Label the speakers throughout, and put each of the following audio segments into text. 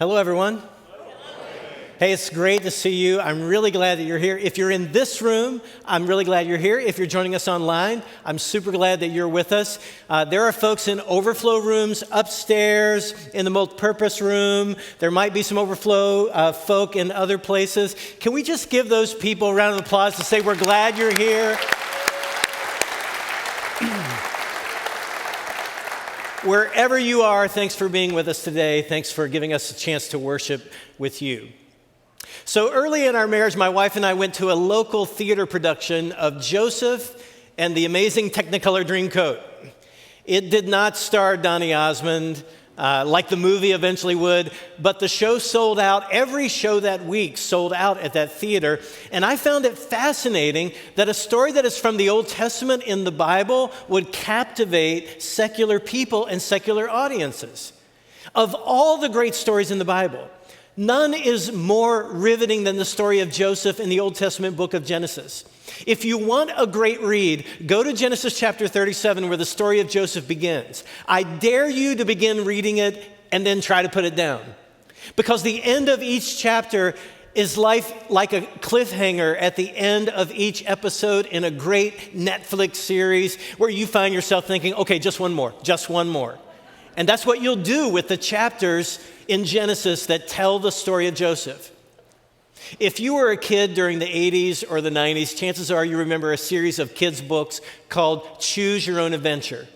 Speaker 1: Hello, everyone. Hey, it's great to see you. I'm really glad that you're here. If you're in this room, I'm really glad you're here. If you're joining us online, I'm super glad that you're with us. There are folks in overflow rooms upstairs, in the multi-purpose room. There might be some overflow folk in other places. Can we just give those people a round of applause to say we're glad you're here? Wherever you are, thanks for being with us today. Thanks for giving us a chance to worship with you. So early in our marriage, my wife and I went to a local theater production of Joseph and the Amazing Technicolor Dreamcoat. It did not star Donny Osmond like the movie eventually would, but the show sold out. Every show that week sold out at that theater. And I found it fascinating that a story that is from the Old Testament in the Bible would captivate secular people and secular audiences. Of all the great stories in the Bible, none is more riveting than the story of Joseph in the Old Testament book of Genesis. If you want a great read, go to Genesis chapter 37 where the story of Joseph begins. I dare you to begin reading it and then try to put it down. Because the end of each chapter is like a cliffhanger at the end of each episode in a great Netflix series where you find yourself thinking, okay, just one more. And that's what you'll do with the chapters in Genesis that tell the story of Joseph. If you were a kid during the 80s or the 90s, chances are you remember a series of kids' books called Choose Your Own Adventure.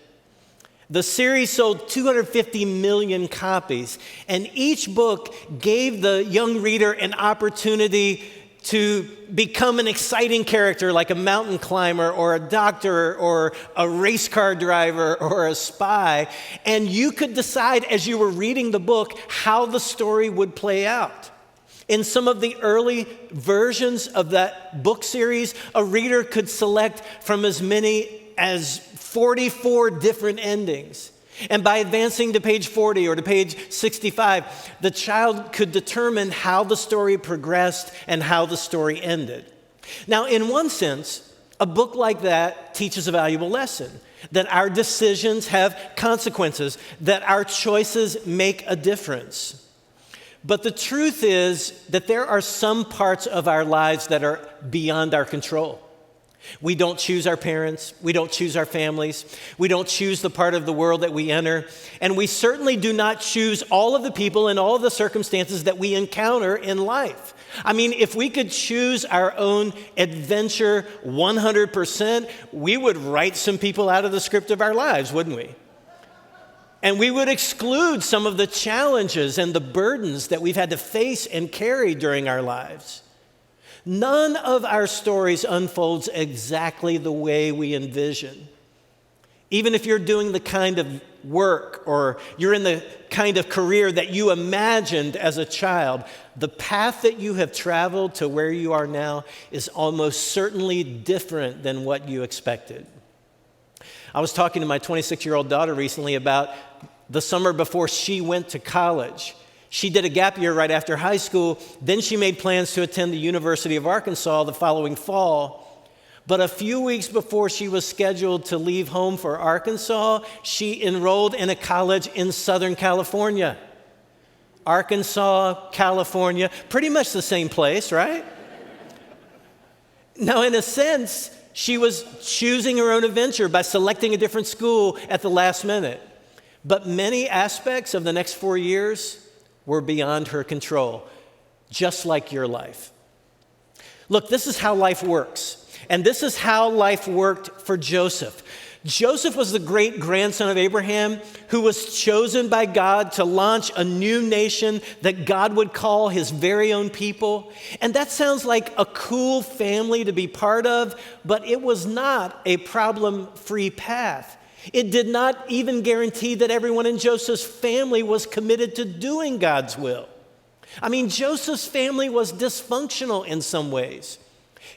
Speaker 1: The series sold 250 million copies, and each book gave the young reader an opportunity to become an exciting character like a mountain climber or a doctor or a race car driver or a spy. And you could decide as you were reading the book how the story would play out. In some of the early versions of that book series, a reader could select from as many as 44 different endings. And by advancing to page 40 or to page 65, the child could determine how the story progressed and how the story ended. Now, in one sense, a book like that teaches a valuable lesson, that our decisions have consequences, that our choices make a difference. But the truth is that there are some parts of our lives that are beyond our control. We don't choose our parents. We don't choose our families. We don't choose the part of the world that we enter. And we certainly do not choose all of the people and all of the circumstances that we encounter in life. I mean, if we could choose our own adventure 100%, we would write some people out of the script of our lives, wouldn't we? And we would exclude some of the challenges and the burdens that we've had to face and carry during our lives. None of our stories unfolds exactly the way we envision. Even if you're doing the kind of work or you're in the kind of career that you imagined as a child, the path that you have traveled to where you are now is almost certainly different than what you expected. I was talking to my 26-year-old daughter recently about the summer before she went to college. She did a gap year right after high school. Then she made plans to attend the University of Arkansas the following fall. But a few weeks before she was scheduled to leave home for Arkansas, she enrolled in a college in Southern California. Arkansas, California, pretty much the same place, right? Now, in a sense, she was choosing her own adventure by selecting a different school at the last minute. But many aspects of the next 4 years were beyond her control, just like your life. Look, this is how life works. And this is how life worked for Joseph. Joseph was the great-grandson of Abraham who was chosen by God to launch a new nation that God would call his very own people. And that sounds like a cool family to be part of, but it was not a problem-free path. It did not even guarantee that everyone in Joseph's family was committed to doing God's will. I mean, Joseph's family was dysfunctional in some ways.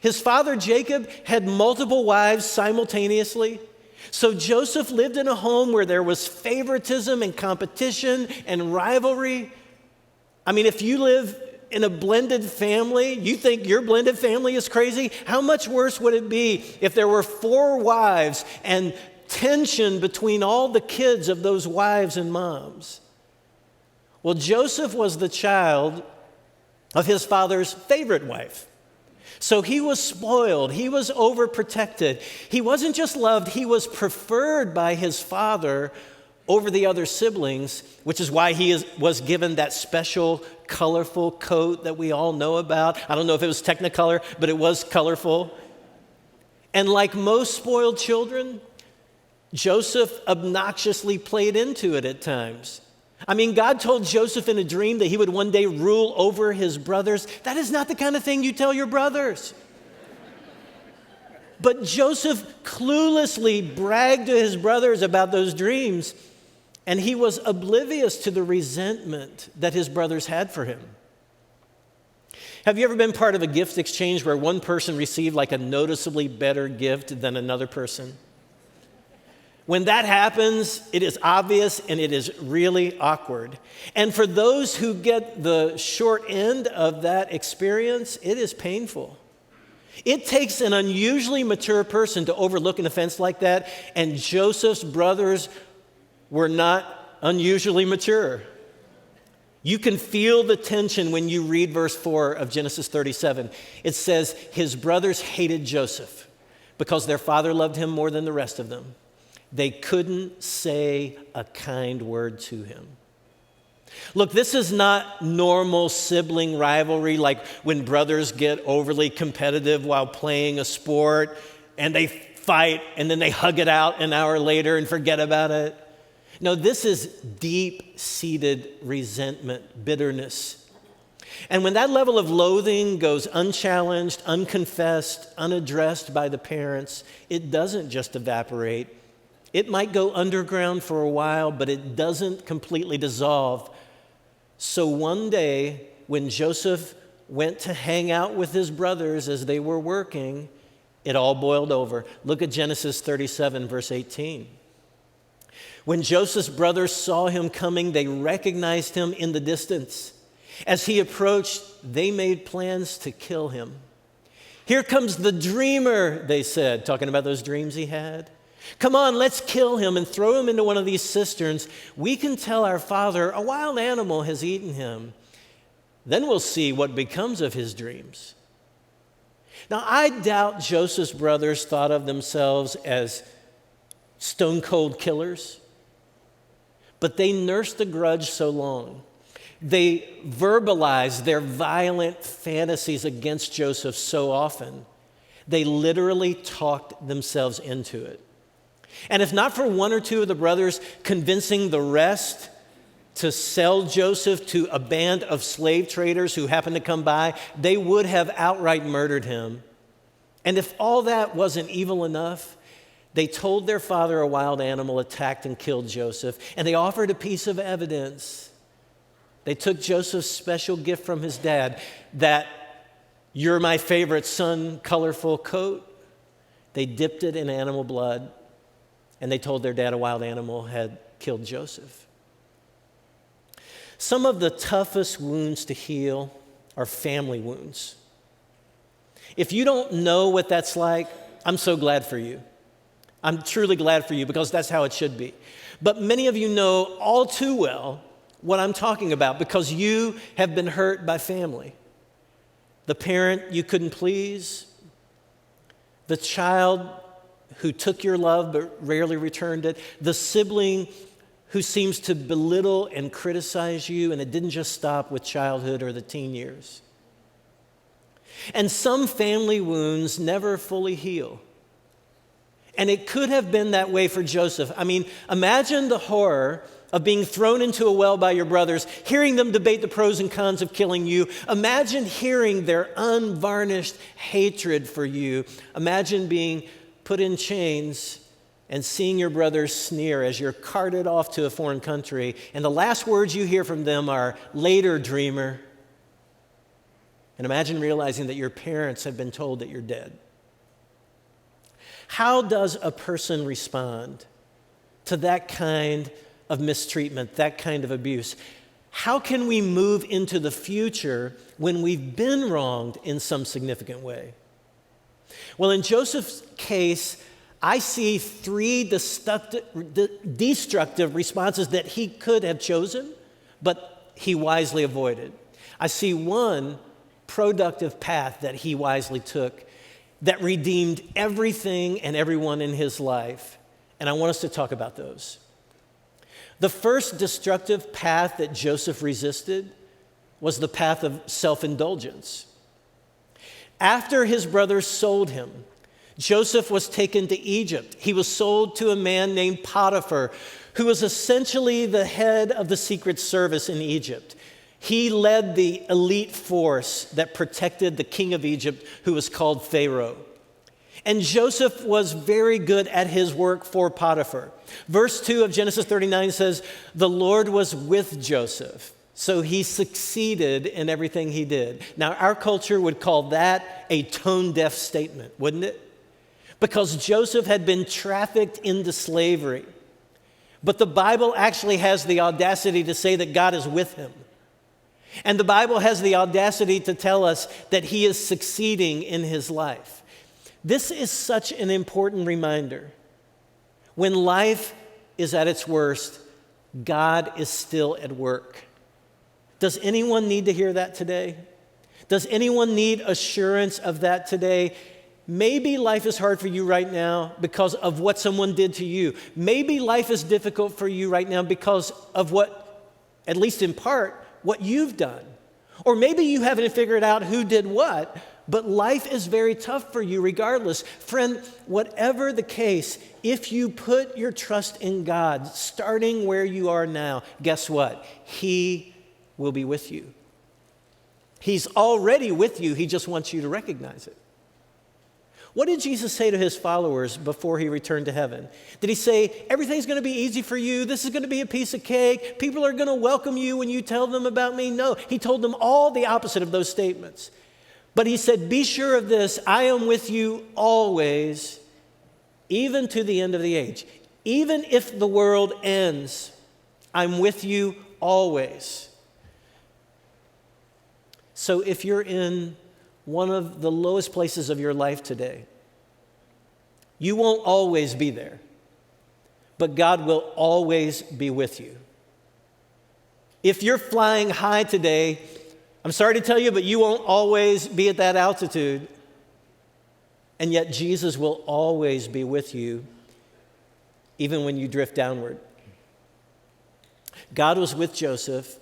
Speaker 1: His father Jacob had multiple wives simultaneously. So Joseph lived in a home where there was favoritism and competition and rivalry. I mean, if you live in a blended family, you think your blended family is crazy? How much worse would it be if there were 4 wives and tension between all the kids of those wives and moms? Well, Joseph was the child of his father's favorite wife. So he was spoiled. He was overprotected. He wasn't just loved, he was preferred by his father over the other siblings, which is why he was given that special colorful coat that we all know about. I don't know if it was Technicolor, but it was colorful. And like most spoiled children, Joseph obnoxiously played into it at times. I mean, God told Joseph in a dream that he would one day rule over his brothers. That is not the kind of thing you tell your brothers. But Joseph cluelessly bragged to his brothers about those dreams, and he was oblivious to the resentment that his brothers had for him. Have you ever been part of a gift exchange where one person received like a noticeably better gift than another person? When that happens, it is obvious and it is really awkward. And for those who get the short end of that experience, it is painful. It takes an unusually mature person to overlook an offense like that, and Joseph's brothers were not unusually mature. You can feel the tension when you read verse 4 of Genesis 37. It says, his brothers hated Joseph because their father loved him more than the rest of them. They couldn't say a kind word to him. Look, this is not normal sibling rivalry like when brothers get overly competitive while playing a sport and they fight and then they hug it out an hour later and forget about it. No, this is deep-seated resentment, bitterness. And when that level of loathing goes unchallenged, unconfessed, unaddressed by the parents, it doesn't just evaporate. It might go underground for a while, but it doesn't completely dissolve. So one day, when Joseph went to hang out with his brothers as they were working, it all boiled over. Look at Genesis 37, verse 18. When Joseph's brothers saw him coming, they recognized him in the distance. As he approached, they made plans to kill him. Here comes the dreamer, they said, talking about those dreams he had. Come on, let's kill him and throw him into one of these cisterns. We can tell our father a wild animal has eaten him. Then we'll see what becomes of his dreams. Now, I doubt Joseph's brothers thought of themselves as stone-cold killers, but they nursed a grudge so long. They verbalized their violent fantasies against Joseph so often, they literally talked themselves into it. And if not for one or two of the brothers convincing the rest to sell Joseph to a band of slave traders who happened to come by, they would have outright murdered him. And if all that wasn't evil enough, they told their father a wild animal attacked and killed Joseph, and they offered a piece of evidence. They took Joseph's special gift from his dad, that "you're my favorite son" colorful coat. They dipped it in animal blood, and they told their dad a wild animal had killed Joseph. Some of the toughest wounds to heal are family wounds. If you don't know what that's like, I'm so glad for you. I'm truly glad for you because that's how it should be. But many of you know all too well what I'm talking about because you have been hurt by family. The parent you couldn't please, the child who took your love but rarely returned it, the sibling who seems to belittle and criticize you, and it didn't just stop with childhood or the teen years. And some family wounds never fully heal. And it could have been that way for Joseph. I mean, imagine the horror of being thrown into a well by your brothers, hearing them debate the pros and cons of killing you. Imagine hearing their unvarnished hatred for you. Imagine being put in chains and seeing your brothers sneer as you're carted off to a foreign country. And the last words you hear from them are, "Later, dreamer." And imagine realizing that your parents have been told that you're dead. How does a person respond to that kind of mistreatment, that kind of abuse? How can we move into the future when we've been wronged in some significant way? Well, in Joseph's case, I see three destructive responses that he could have chosen, but he wisely avoided. I see one productive path that he wisely took that redeemed everything and everyone in his life. And I want us to talk about those. The first destructive path that Joseph resisted was the path of self-indulgence. After his brothers sold him, Joseph was taken to Egypt. He was sold to a man named Potiphar, who was essentially the head of the secret service in Egypt. He led the elite force that protected the king of Egypt, who was called Pharaoh. And Joseph was very good at his work for Potiphar. Verse 2 of Genesis 39 says, "The Lord was with Joseph, so he succeeded in everything he did." Now, our culture would call that a tone-deaf statement, wouldn't it? Because Joseph had been trafficked into slavery. But the Bible actually has the audacity to say that God is with him. And the Bible has the audacity to tell us that he is succeeding in his life. This is such an important reminder. When life is at its worst, God is still at work. Does anyone need to hear that today? Does anyone need assurance of that today? Maybe life is hard for you right now because of what someone did to you. Maybe life is difficult for you right now because of what, at least in part, what you've done. Or maybe you haven't figured out who did what, but life is very tough for you regardless. Friend, whatever the case, if you put your trust in God, starting where you are now, guess what? He will be with you. He's already with you. He just wants you to recognize it. What did Jesus say to his followers before he returned to heaven? Did he say, everything's going to be easy for you, this is going to be a piece of cake, people are going to welcome you when you tell them about me? No, he told them all the opposite of those statements. But he said, be sure of this, I am with you always, even to the end of the age. Even if the world ends, I'm with you always. So if you're in one of the lowest places of your life today, you won't always be there, but God will always be with you. If you're flying high today, I'm sorry to tell you, but you won't always be at that altitude, and yet Jesus will always be with you, even when you drift downward. God was with Joseph,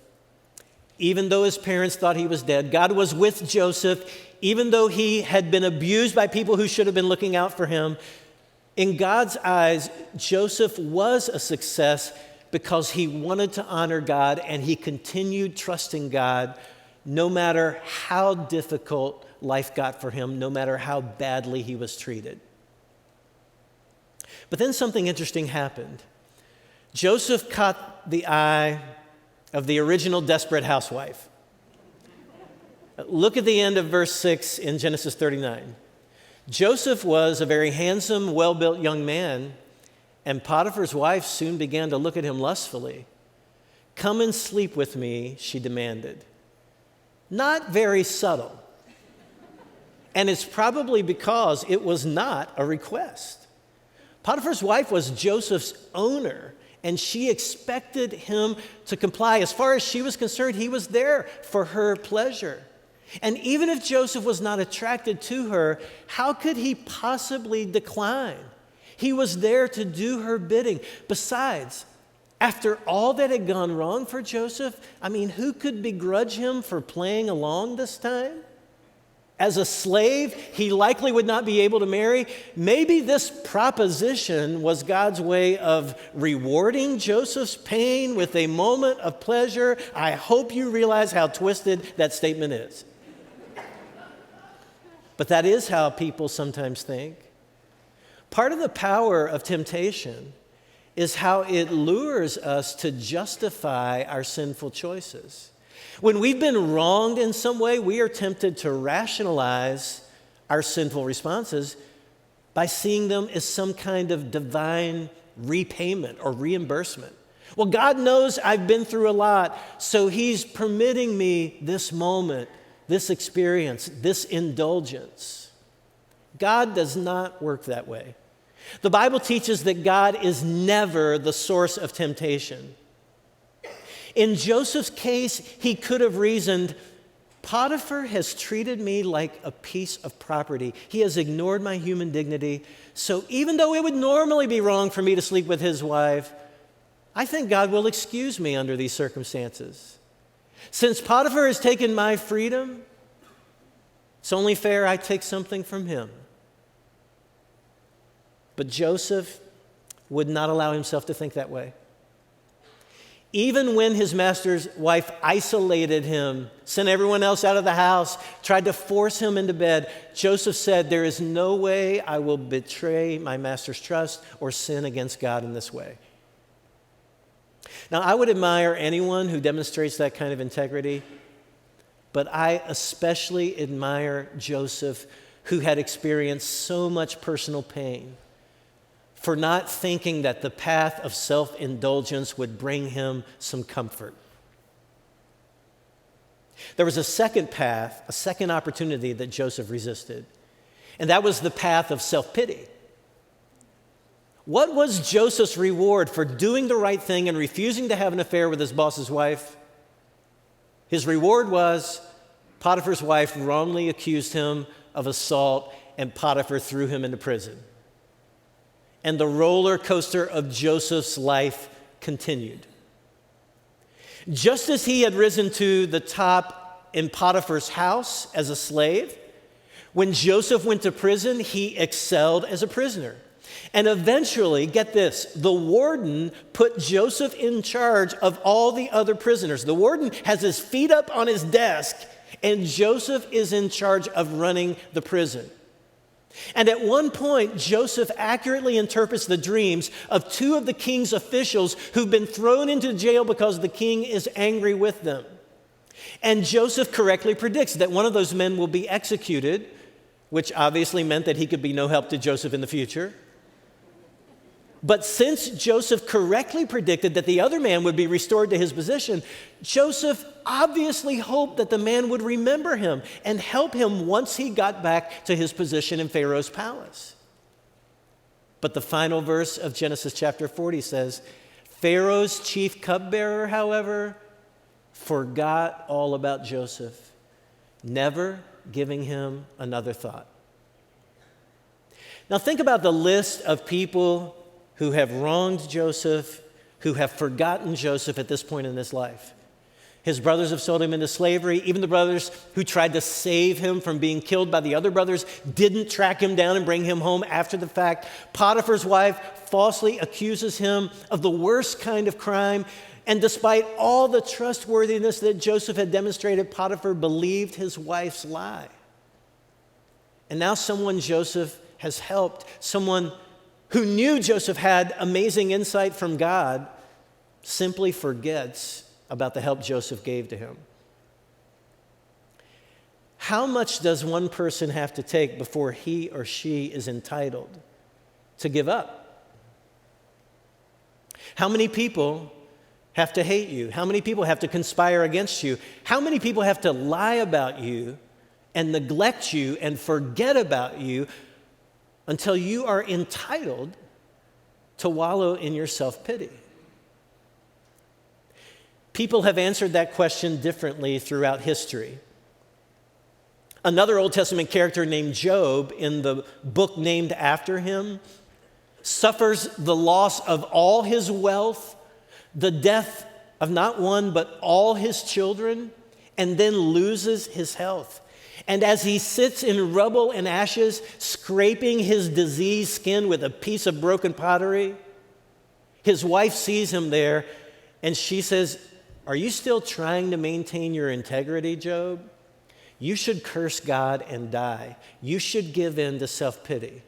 Speaker 1: even though his parents thought he was dead. God was with Joseph, even though he had been abused by people who should have been looking out for him. In God's eyes, Joseph was a success because he wanted to honor God and he continued trusting God no matter how difficult life got for him, no matter how badly he was treated. But then something interesting happened. Joseph caught the eye of the original desperate housewife. Look at the end of verse 6 in Genesis 39. Joseph was a very handsome, well-built young man, and Potiphar's wife soon began to look at him lustfully. "Come and sleep with me," she demanded. Not very subtle. And it's probably because it was not a request. Potiphar's wife was Joseph's owner, and she expected him to comply. As far as she was concerned, he was there for her pleasure. And even if Joseph was not attracted to her, how could he possibly decline? He was there to do her bidding. Besides, after all that had gone wrong for Joseph, who could begrudge him for playing along this time? As a slave, he likely would not be able to marry. Maybe this proposition was God's way of rewarding Joseph's pain with a moment of pleasure. I hope you realize how twisted that statement is. But that is how people sometimes think. Part of the power of temptation is how it lures us to justify our sinful choices. When we've been wronged in some way, we are tempted to rationalize our sinful responses by seeing them as some kind of divine repayment or reimbursement. Well, God knows I've been through a lot, so He's permitting me this moment, this experience, this indulgence. God does not work that way. The Bible teaches that God is never the source of temptation. In Joseph's case, he could have reasoned, Potiphar has treated me like a piece of property. He has ignored my human dignity. So even though it would normally be wrong for me to sleep with his wife, I think God will excuse me under these circumstances. Since Potiphar has taken my freedom, it's only fair I take something from him. But Joseph would not allow himself to think that way. Even when his master's wife isolated him, sent everyone else out of the house, tried to force him into bed, Joseph said, there is no way I will betray my master's trust or sin against God in this way. Now, I would admire anyone who demonstrates that kind of integrity, but I especially admire Joseph, who had experienced so much personal pain, for not thinking that the path of self-indulgence would bring him some comfort. There was a second path, a second opportunity that Joseph resisted, and that was the path of self-pity. What was Joseph's reward for doing the right thing and refusing to have an affair with his boss's wife? His reward was Potiphar's wife wrongly accused him of assault, and Potiphar threw him into prison. And the roller coaster of Joseph's life continued. Just as he had risen to the top in Potiphar's house as a slave, when Joseph went to prison, he excelled as a prisoner. And eventually, get this, the warden put Joseph in charge of all the other prisoners. The warden has his feet up on his desk, and Joseph is in charge of running the prison. And at one point, Joseph accurately interprets the dreams of two of the king's officials who've been thrown into jail because the king is angry with them. And Joseph correctly predicts that one of those men will be executed, which obviously meant that he could be no help to Joseph in the future. But since Joseph correctly predicted that the other man would be restored to his position, Joseph obviously hoped that the man would remember him and help him once he got back to his position in Pharaoh's palace. But the final verse of Genesis chapter 40 says, Pharaoh's chief cupbearer, however, forgot all about Joseph, never giving him another thought. Now think about the list of people who have wronged Joseph, who have forgotten Joseph at this point in his life. His brothers have sold him into slavery. Even the brothers who tried to save him from being killed by the other brothers didn't track him down and bring him home after the fact. Potiphar's wife falsely accuses him of the worst kind of crime. And despite all the trustworthiness that Joseph had demonstrated, Potiphar believed his wife's lie. And now someone Joseph has helped, someone who knew Joseph had amazing insight from God, simply forgets about the help Joseph gave to him. How much does one person have to take before he or she is entitled to give up? How many people have to hate you? How many people have to conspire against you? How many people have to lie about you and neglect you and forget about you until you are entitled to wallow in your self-pity? People have answered that question differently throughout history. Another Old Testament character named Job, in the book named after him, suffers the loss of all his wealth, the death of not one but all his children, and then loses his health. And as he sits in rubble and ashes, scraping his diseased skin with a piece of broken pottery, his wife sees him there, and she says, "Are you still trying to maintain your integrity, Job? You should curse God and die. You should give in to self-pity."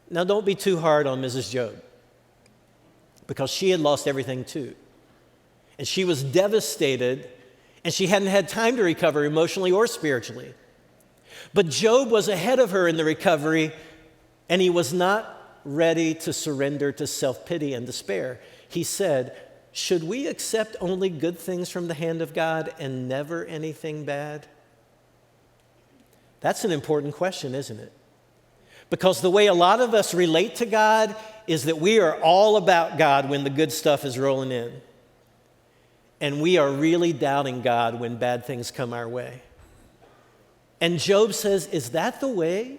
Speaker 1: Now, don't be too hard on Mrs. Job, because she had lost everything too. And she was devastated, and she hadn't had time to recover emotionally or spiritually. But Job was ahead of her in the recovery, and he was not ready to surrender to self-pity and despair. He said, "Should we accept only good things from the hand of God and never anything bad?" That's an important question, isn't it? Because the way a lot of us relate to God is that we are all about God when the good stuff is rolling in. and we are really doubting God when bad things come our way. And Job says, is that the way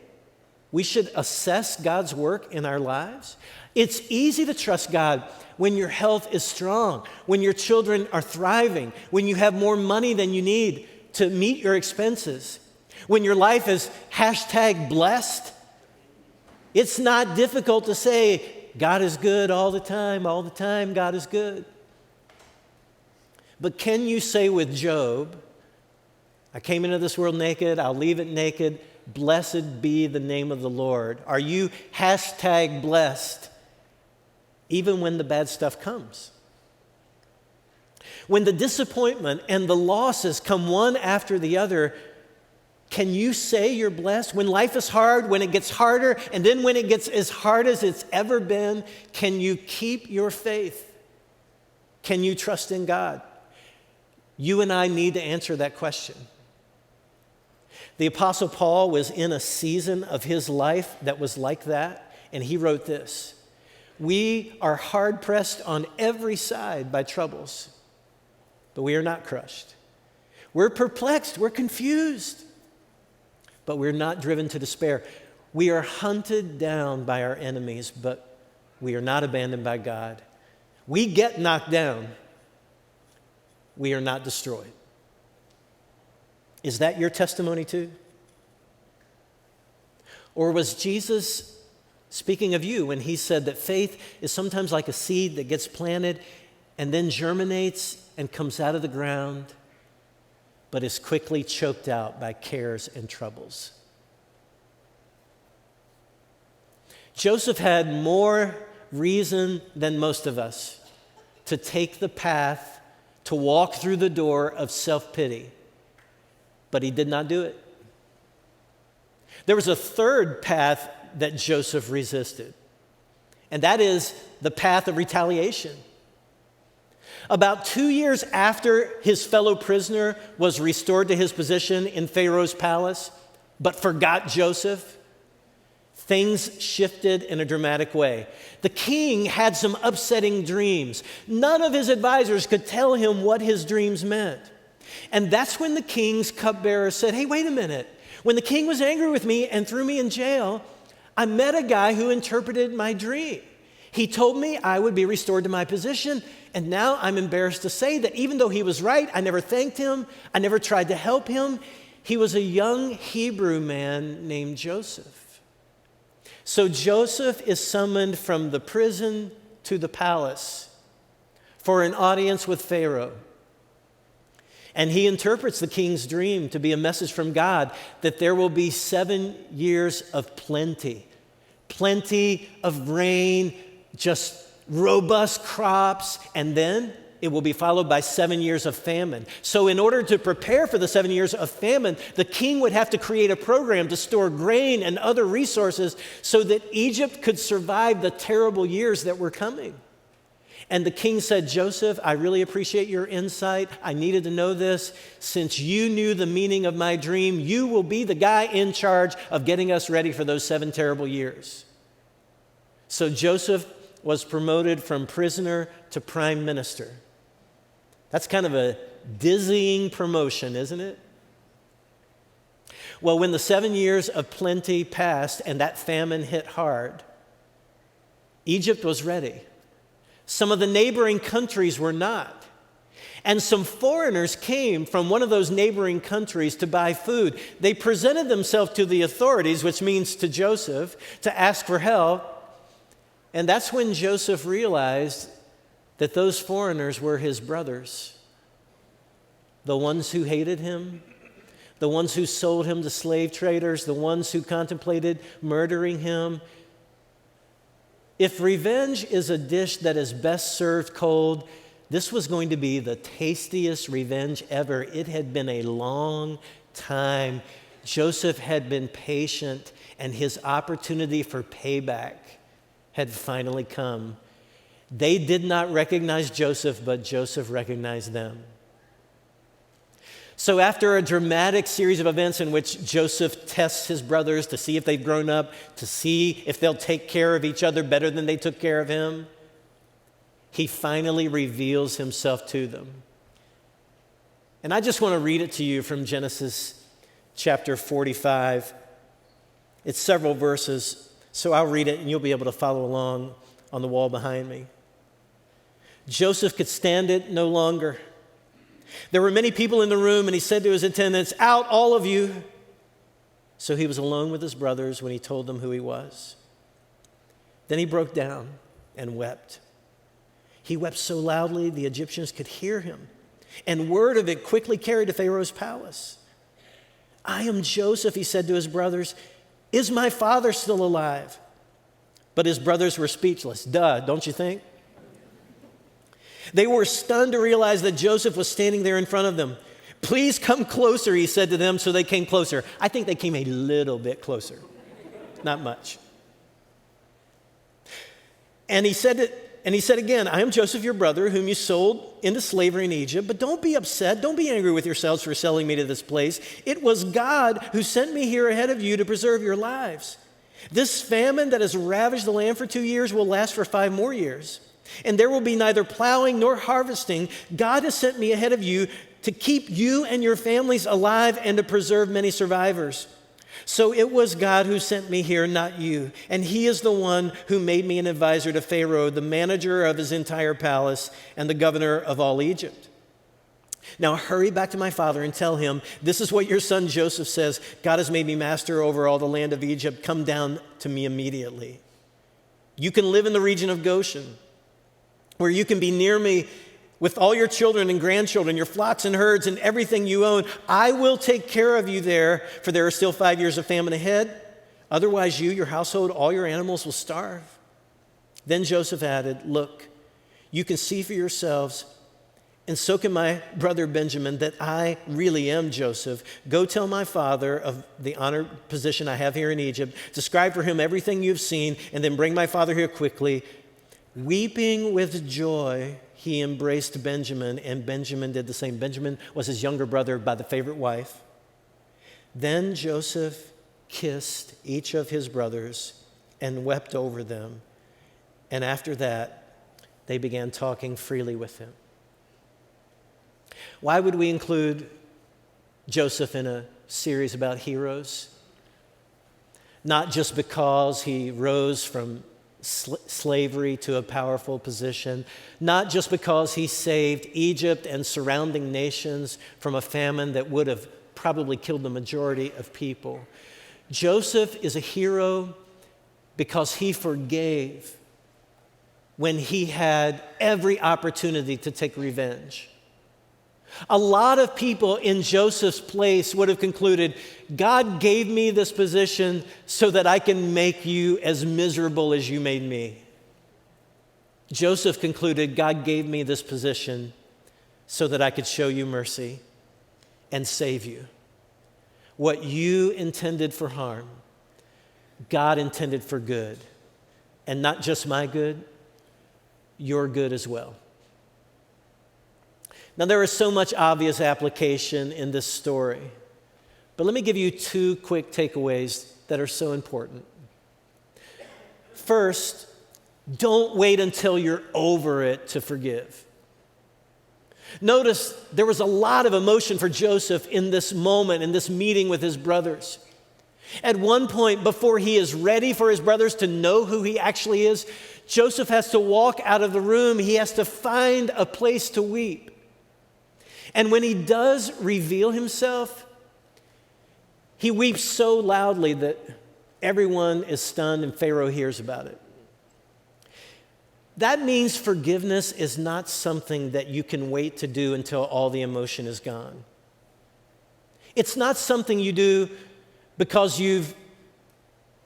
Speaker 1: we should assess God's work in our lives? It's easy to trust God when your health is strong, when your children are thriving, when you have more money than you need to meet your expenses, when your life is #blessed. It's not difficult to say, God is good all the time, God is good. But can you say with Job, I came into this world naked, I'll leave it naked, blessed be the name of the Lord? Are you #blessed even when the bad stuff comes? When the disappointment and the losses come one after the other, can you say you're blessed? When life is hard, when it gets harder, and then when it gets as hard as it's ever been, can you keep your faith? Can you trust in God? You and I need to answer that question. The Apostle Paul was in a season of his life that was like that, and he wrote this: we are hard-pressed on every side by troubles, but we are not crushed. We're perplexed, we're confused, but we're not driven to despair. We are hunted down by our enemies, but we are not abandoned by God. We get knocked down. We are not destroyed. Is that your testimony too? Or was Jesus speaking of you when he said that faith is sometimes like a seed that gets planted and then germinates and comes out of the ground, but is quickly choked out by cares and troubles? Joseph had more reason than most of us to take the path to walk through the door of self-pity, but he did not do it. There was a third path that Joseph resisted, and that is the path of retaliation. About 2 years after his fellow prisoner was restored to his position in Pharaoh's palace, but forgot Joseph, things shifted in a dramatic way. The king had some upsetting dreams. None of his advisors could tell him what his dreams meant. And that's when the king's cupbearer said, hey, wait a minute. When the king was angry with me and threw me in jail, I met a guy who interpreted my dream. He told me I would be restored to my position, and now I'm embarrassed to say that even though he was right, I never thanked him, I never tried to help him. He was a young Hebrew man named Joseph. So Joseph is summoned from the prison to the palace for an audience with Pharaoh. And he interprets the king's dream to be a message from God that there will be 7 years of plenty of rain, just robust crops, and then it will be followed by 7 years of famine. So in order to prepare for the 7 years of famine, the king would have to create a program to store grain and other resources so that Egypt could survive the terrible years that were coming. And the king said, Joseph, I really appreciate your insight. I needed to know this. Since you knew the meaning of my dream, you will be the guy in charge of getting us ready for those 7 terrible years. So Joseph was promoted from prisoner to prime minister. That's kind of a dizzying promotion, isn't it? Well, when the 7 years of plenty passed and that famine hit hard, Egypt was ready. Some of the neighboring countries were not. And some foreigners came from one of those neighboring countries to buy food. They presented themselves to the authorities, which means to Joseph, to ask for help. And that's when Joseph realized that those foreigners were his brothers, the ones who hated him, the ones who sold him to slave traders, the ones who contemplated murdering him. If revenge is a dish that is best served cold, this was going to be the tastiest revenge ever. It had been a long time. Joseph had been patient, and his opportunity for payback had finally come. They did not recognize Joseph, but Joseph recognized them. So after a dramatic series of events in which Joseph tests his brothers to see if they've grown up, to see if they'll take care of each other better than they took care of him, he finally reveals himself to them. And I just want to read it to you from Genesis chapter 45. It's several verses, so I'll read it and you'll be able to follow along on the wall behind me. Joseph could stand it no longer. There were many people in the room, and he said to his attendants, "Out, all of you." So he was alone with his brothers when he told them who he was. Then he broke down and wept. He wept so loudly the Egyptians could hear him, and word of it quickly carried to Pharaoh's palace. "I am Joseph," he said to his brothers. "Is my father still alive?" But his brothers were speechless. Duh, don't you think? They were stunned to realize that Joseph was standing there in front of them. "Please come closer," he said to them, so they came closer. I think they came a little bit closer, not much. And he said again, "I am Joseph, your brother, whom you sold into slavery in Egypt. But don't be upset. Don't be angry with yourselves for selling me to this place. It was God who sent me here ahead of you to preserve your lives. This famine that has ravaged the land for 2 years will last for 5 more years. And there will be neither plowing nor harvesting. God has sent me ahead of you to keep you and your families alive and to preserve many survivors. So it was God who sent me here, not you. And he is the one who made me an advisor to Pharaoh, the manager of his entire palace, and the governor of all Egypt. Now hurry back to my father and tell him, this is what your son Joseph says. God has made me master over all the land of Egypt. Come down to me immediately. You can live in the region of Goshen, where you can be near me with all your children and grandchildren, your flocks and herds and everything you own. I will take care of you there, for there are still 5 years of famine ahead. Otherwise you, your household, all your animals will starve." Then Joseph added, "Look, you can see for yourselves, and so can my brother Benjamin, that I really am Joseph. Go tell my father of the honored position I have here in Egypt. Describe for him everything you've seen, and then bring my father here quickly." Weeping with joy, he embraced Benjamin, and Benjamin did the same. Benjamin was his younger brother by the favorite wife. Then Joseph kissed each of his brothers and wept over them. And after that, they began talking freely with him. Why would we include Joseph in a series about heroes? Not just because he rose from slavery to a powerful position, not just because he saved Egypt and surrounding nations from a famine that would have probably killed the majority of people. Joseph is a hero because he forgave when he had every opportunity to take revenge. A lot of people in Joseph's place would have concluded, God gave me this position so that I can make you as miserable as you made me. Joseph concluded, God gave me this position so that I could show you mercy and save you. What you intended for harm, God intended for good. And not just my good, your good as well. Now, there is so much obvious application in this story, but let me give you 2 quick takeaways that are so important. First, don't wait until you're over it to forgive. Notice there was a lot of emotion for Joseph in this moment, in this meeting with his brothers. At one point, before he is ready for his brothers to know who he actually is, Joseph has to walk out of the room. He has to find a place to weep. And when he does reveal himself, he weeps so loudly that everyone is stunned and Pharaoh hears about it. That means forgiveness is not something that you can wait to do until all the emotion is gone. It's not something you do because you've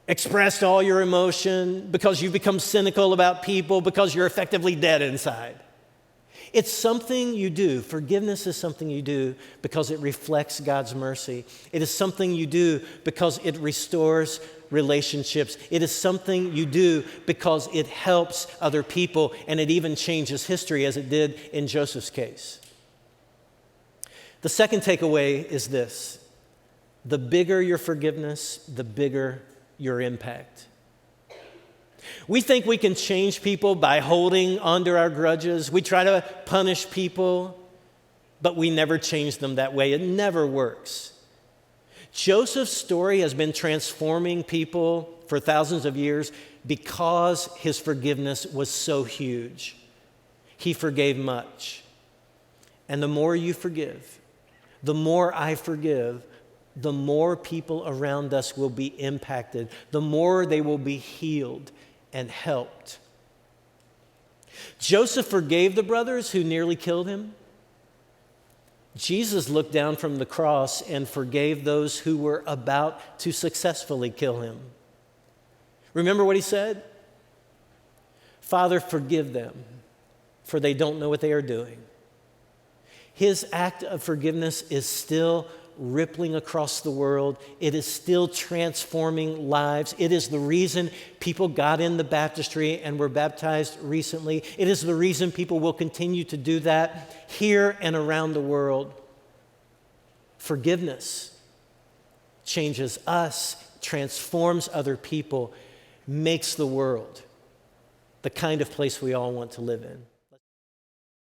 Speaker 1: expressed all your emotion, because you've become cynical about people, because you're effectively dead inside. It's something you do. Forgiveness is something you do because it reflects God's mercy. It is something you do because it restores relationships. It is something you do because it helps other people, and it even changes history as it did in Joseph's case. The second takeaway is this: the bigger your forgiveness, the bigger your impact. We think we can change people by holding onto our grudges. We try to punish people. but we never change them that way. It never works. Joseph's story has been transforming people for thousands of years because his forgiveness was so huge. He forgave much. And the more you forgive, the more I forgive, the more people around us will be impacted, the more they will be healed and helped. Joseph forgave the brothers who nearly killed him. Jesus looked down from the cross and forgave those who were about to successfully kill him. Remember what he said? Father, forgive them, for they don't know what they are doing. His act of forgiveness is still rippling across the world. It is still transforming lives. It is the reason people got in the baptistry and were baptized recently. It is the reason people will continue to do that here and around the world. Forgiveness changes us, transforms other people, makes the world the kind of place we all want to live in.